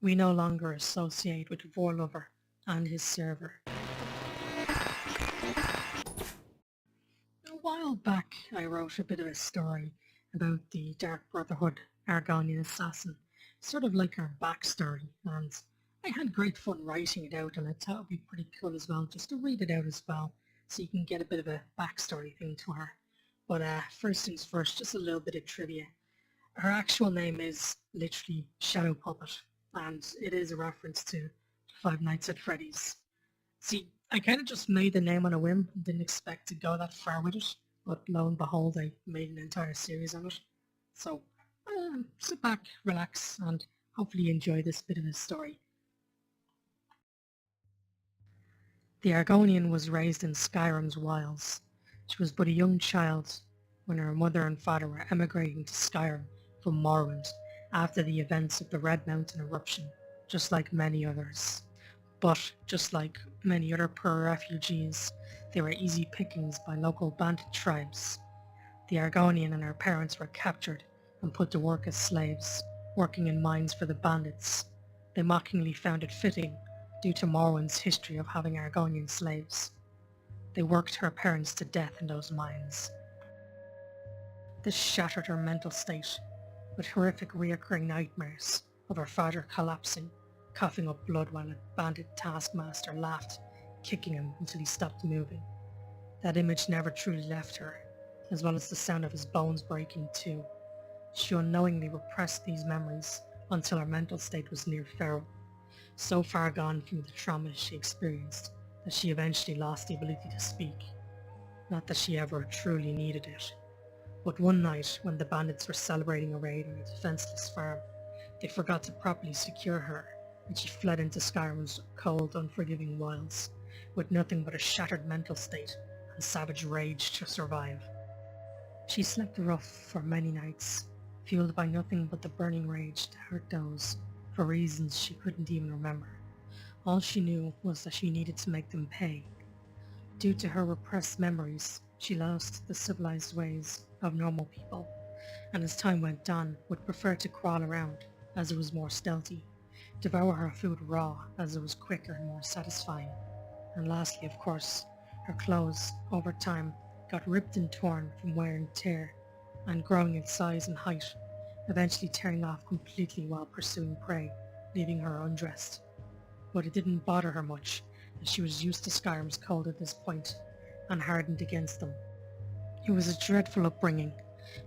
We no longer associate with Vorlover and his server. A while back I wrote a bit of a story about the Dark Brotherhood Argonian assassin, sort of like her backstory, and I had great fun writing it out, and I thought it would be pretty cool as well just to read it out as well, so you can get a bit of a backstory thing to her. But first things first, just a little bit of trivia. Her actual name is literally Shadow Puppet, and it is a reference to Five Nights at Freddy's. See, I kind of just made the name on a whim, didn't expect to go that far with it, but lo and behold, I made an entire series on it. So, sit back, relax, and hopefully enjoy this bit of a story. The Argonian was raised in Skyrim's wilds. She was but a young child when her mother and father were emigrating to Skyrim from Morrowind after the events of the Red Mountain eruption, just like many others. But, just like many other poor refugees, they were easy pickings by local bandit tribes. The Argonian and her parents were captured and put to work as slaves, working in mines for the bandits. They mockingly found it fitting, due to Morwin's history of having Argonian slaves. They worked her parents to death in those mines. This shattered her mental state, with horrific reoccurring nightmares of her father collapsing, coughing up blood while a bandit taskmaster laughed, kicking him until he stopped moving. That image never truly left her, as well as the sound of his bones breaking too. She unknowingly repressed these memories until her mental state was near feral, so far gone from the trauma she experienced that she eventually lost the ability to speak. Not that she ever truly needed it. But one night, when the bandits were celebrating a raid on a defenseless farm, they forgot to properly secure her, and she fled into Skyrim's cold, unforgiving wilds, with nothing but a shattered mental state and savage rage to survive. She slept rough for many nights, fueled by nothing but the burning rage to hurt those, for reasons she couldn't even remember. All she knew was that she needed to make them pay. Due to her repressed memories, she lost the civilized ways of normal people, and as time went on, would prefer to crawl around, as it was more stealthy, devour her food raw, as it was quicker and more satisfying, and lastly, of course, her clothes, over time, got ripped and torn from wear and tear, and growing in size and height, eventually tearing off completely while pursuing prey, leaving her undressed. But it didn't bother her much, as she was used to Skyrim's cold at this point, and hardened against them. It was a dreadful upbringing,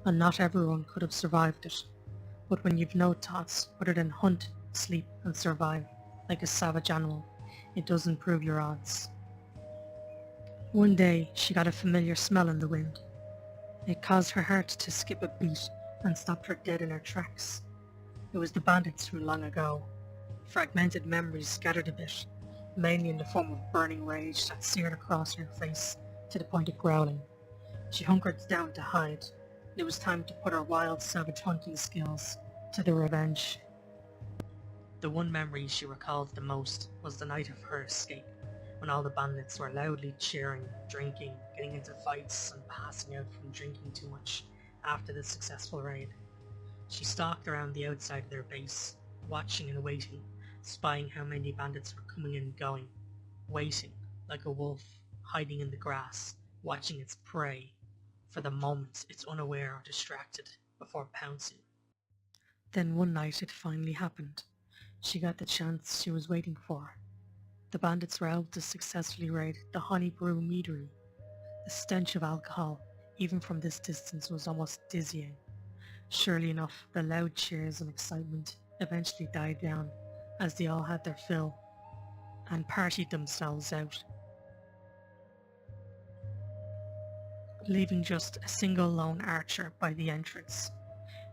and not everyone could have survived it. But when you've no thoughts other than hunt, sleep, and survive, like a savage animal, it does improve your odds. One day, she got a familiar smell in the wind. It caused her heart to skip a beat and stopped her dead in her tracks. It was the bandits from long ago. Fragmented memories scattered a bit, mainly in the form of burning rage that seared across her face to the point of growling. She hunkered down to hide. It was time to put her wild, savage hunting skills to the revenge. The one memory she recalled the most was the night of her escape, when all the bandits were loudly cheering, drinking, getting into fights, and passing out from drinking too much after the successful raid. She stalked around the outside of their base, watching and waiting, spying how many bandits were coming and going, waiting, like a wolf, hiding in the grass, watching its prey, for the moment it's unaware or distracted, before pouncing. Then one night it finally happened. She got the chance she was waiting for. The bandits were able to successfully raid the Honey Brew Meadery. The stench of alcohol, even from this distance, was almost dizzying. Surely enough, the loud cheers and excitement eventually died down, as they all had their fill, and partied themselves out, leaving just a single lone archer by the entrance.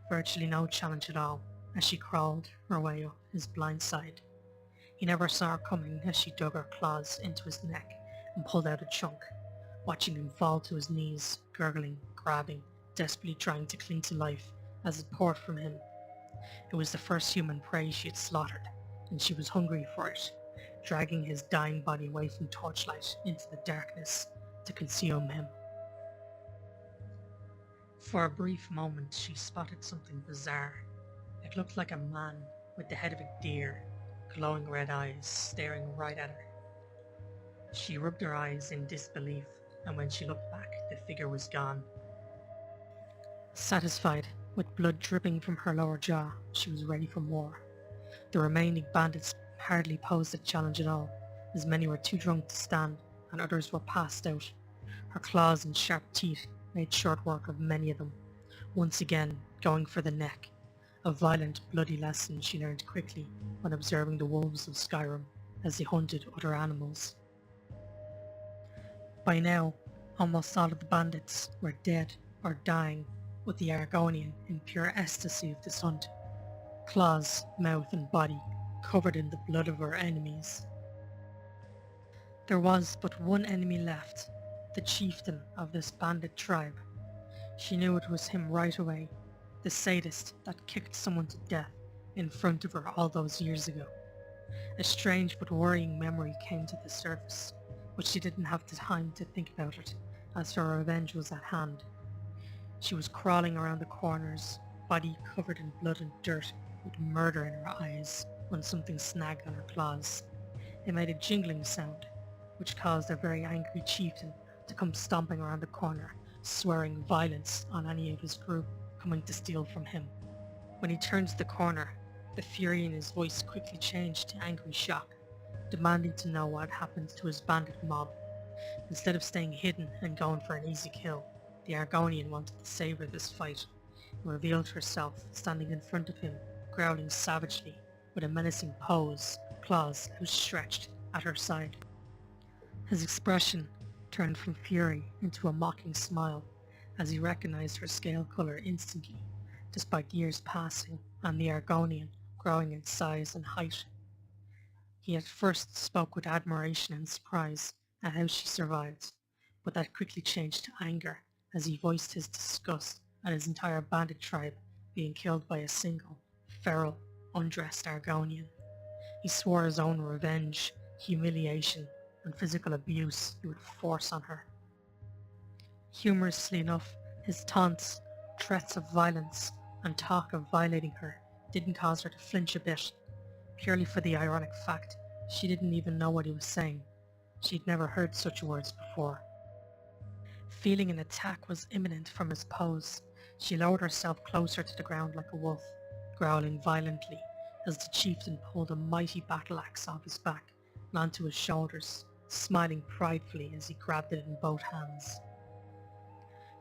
Virtually no challenge at all, as she crawled her way up his blind side. He never saw her coming as she dug her claws into his neck and pulled out a chunk, watching him fall to his knees, gurgling, grabbing, desperately trying to cling to life as it poured from him. It was the first human prey she had slaughtered, and she was hungry for it, dragging his dying body away from torchlight into the darkness to consume him. For a brief moment she spotted something bizarre. It looked like a man with the head of a deer, glowing red eyes staring right at her. She rubbed her eyes in disbelief, and when she looked back, the figure was gone. Satisfied, with blood dripping from her lower jaw, she was ready for more. The remaining bandits hardly posed a challenge at all, as many were too drunk to stand and others were passed out. Her claws and sharp teeth made short work of many of them, once again going for the neck, a violent, bloody lesson she learned quickly when observing the wolves of Skyrim as they hunted other animals. By now, almost all of the bandits were dead or dying, with the Argonian in pure ecstasy of this hunt, claws, mouth and body covered in the blood of her enemies. There was but one enemy left, the chieftain of this bandit tribe. She knew it was him right away, the sadist that kicked someone to death in front of her all those years ago. A strange but worrying memory came to the surface, but she didn't have the time to think about it, as her revenge was at hand. She was crawling around the corners, body covered in blood and dirt, with murder in her eyes, when something snagged on her claws. It made a jingling sound, which caused a very angry chieftain to come stomping around the corner, swearing violence on any of his group coming to steal from him. When he turned the corner, the fury in his voice quickly changed to angry shock, demanding to know what had happened to his bandit mob. Instead of staying hidden and going for an easy kill, the Argonian wanted to savor this fight, and revealed herself standing in front of him, growling savagely, with a menacing pose, claws outstretched at her side. His expression turned from fury into a mocking smile as he recognized her scale color instantly, despite years passing and the Argonian growing in size and height. He at first spoke with admiration and surprise at how she survived, but that quickly changed to anger as he voiced his disgust at his entire bandit tribe being killed by a single, feral, undressed Argonian. He swore his own revenge, humiliation, and physical abuse he would force on her. Humorously enough, his taunts, threats of violence, and talk of violating her didn't cause her to flinch a bit, purely for the ironic fact she didn't even know what he was saying. She'd never heard such words before. Feeling an attack was imminent from his pose, she lowered herself closer to the ground like a wolf, growling violently as the chieftain pulled a mighty battle axe off his back and onto his shoulders, smiling pridefully as he grabbed it in both hands.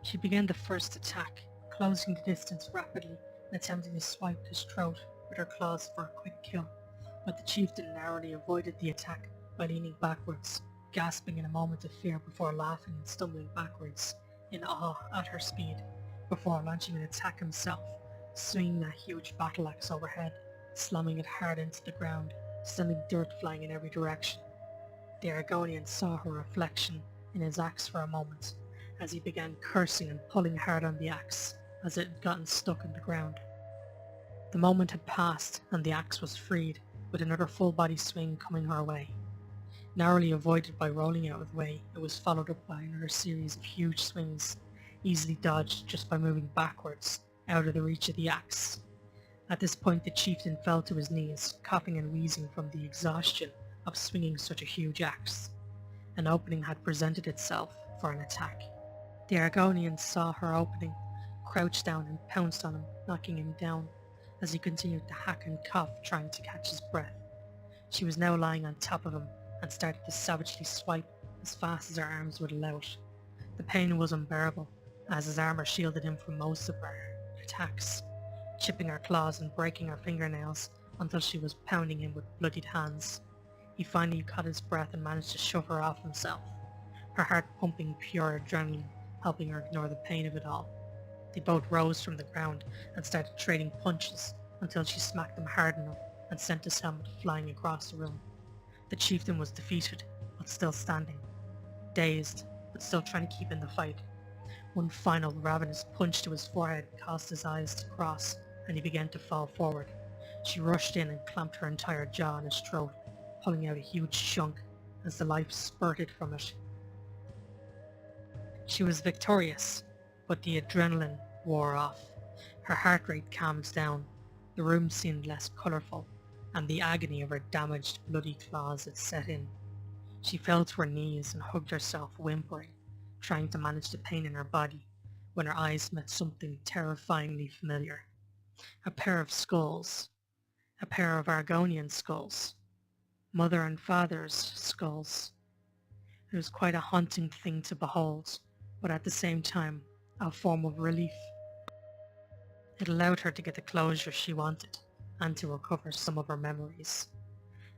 She began the first attack, closing the distance rapidly and attempting to swipe his throat with her claws for a quick kill, but the chieftain narrowly avoided the attack by leaning backwards, gasping in a moment of fear before laughing and stumbling backwards in awe at her speed, before launching an attack himself, swinging that huge battle axe overhead, slamming it hard into the ground, sending dirt flying in every direction. The Argonian saw her reflection in his axe for a moment, as he began cursing and pulling hard on the axe, as it had gotten stuck in the ground. The moment had passed, and the axe was freed, with another full-body swing coming her way. Narrowly avoided by rolling out of the way, it was followed up by another series of huge swings, easily dodged just by moving backwards, out of the reach of the axe. At this point the chieftain fell to his knees, coughing and wheezing from the exhaustion of swinging such a huge axe. An opening had presented itself for an attack. The Argonian saw her opening, crouched down and pounced on him, knocking him down, as he continued to hack and cough, trying to catch his breath. She was now lying on top of him, and started to savagely swipe as fast as her arms would allow it. The pain was unbearable, as his armor shielded him from most of her attacks, chipping her claws and breaking her fingernails until she was pounding him with bloodied hands. He finally caught his breath and managed to shove her off himself, her heart pumping pure adrenaline, helping her ignore the pain of it all. They both rose from the ground and started trading punches until she smacked him hard enough and sent his helmet flying across the room. The chieftain was defeated, but still standing, dazed, but still trying to keep in the fight. One final ravenous punch to his forehead caused his eyes to cross, and he began to fall forward. She rushed in and clamped her entire jaw on his throat, pulling out a huge chunk as the life spurted from it. She was victorious, but the adrenaline wore off. Her heart rate calmed down. The room seemed less colourful. and the agony of her damaged, bloody claws had set in. She fell to her knees and hugged herself, whimpering, trying to manage the pain in her body, when her eyes met something terrifyingly familiar. A pair of skulls. A pair of Argonian skulls. Mother and father's skulls. It was quite a haunting thing to behold, but at the same time, a form of relief. It allowed her to get the closure she wanted, and to recover some of her memories.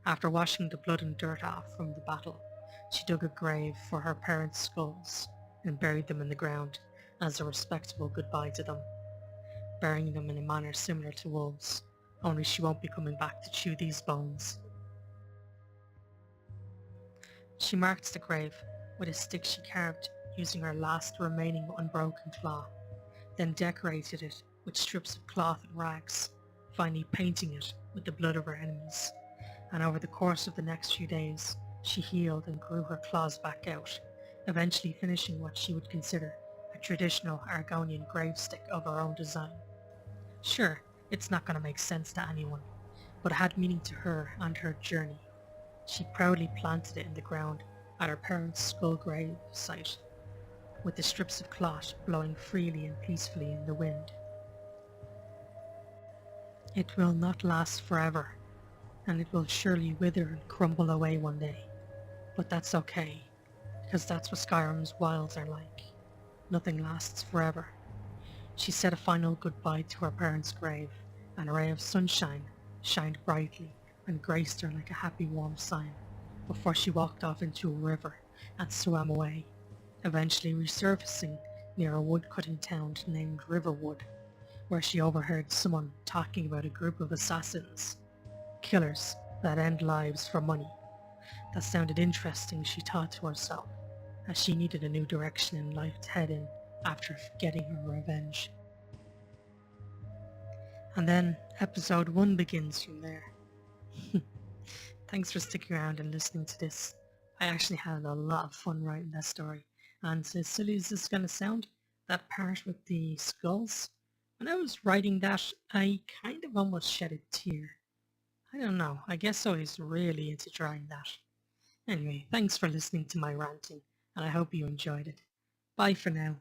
After washing the blood and dirt off from the battle, she dug a grave for her parents' skulls and buried them in the ground as a respectable goodbye to them, burying them in a manner similar to wolves, only she won't be coming back to chew these bones. She marked the grave with a stick she carved using her last remaining unbroken claw, then decorated it with strips of cloth and rags, finally painting it with the blood of her enemies. And over the course of the next few days, she healed and grew her claws back out, eventually finishing what she would consider a traditional Argonian gravestick of her own design. Sure, it's not going to make sense to anyone, but it had meaning to her and her journey. She proudly planted it in the ground at her parents' skull grave site, with the strips of cloth blowing freely and peacefully in the wind. It will not last forever, and it will surely wither and crumble away one day. But that's okay, because that's what Skyrim's wilds are like. Nothing lasts forever. She said a final goodbye to her parents' grave, and a ray of sunshine shined brightly and graced her like a happy warm sign, before she walked off into a river and swam away, eventually resurfacing near a wood-cutting town named Riverwood, where she overheard someone talking about a group of assassins, killers that end lives for money. That sounded interesting, she thought to herself, as she needed a new direction in life to head in after getting her revenge. And then episode 1 begins from there. Thanks for sticking around and listening to this. I actually had a lot of fun writing that story, and as silly as this is going to sound, that part with the skulls, when I was writing that, I kind of almost shed a tear. I don't know, I guess I was really into drawing that. Anyway, thanks for listening to my ranting, and I hope you enjoyed it. Bye for now.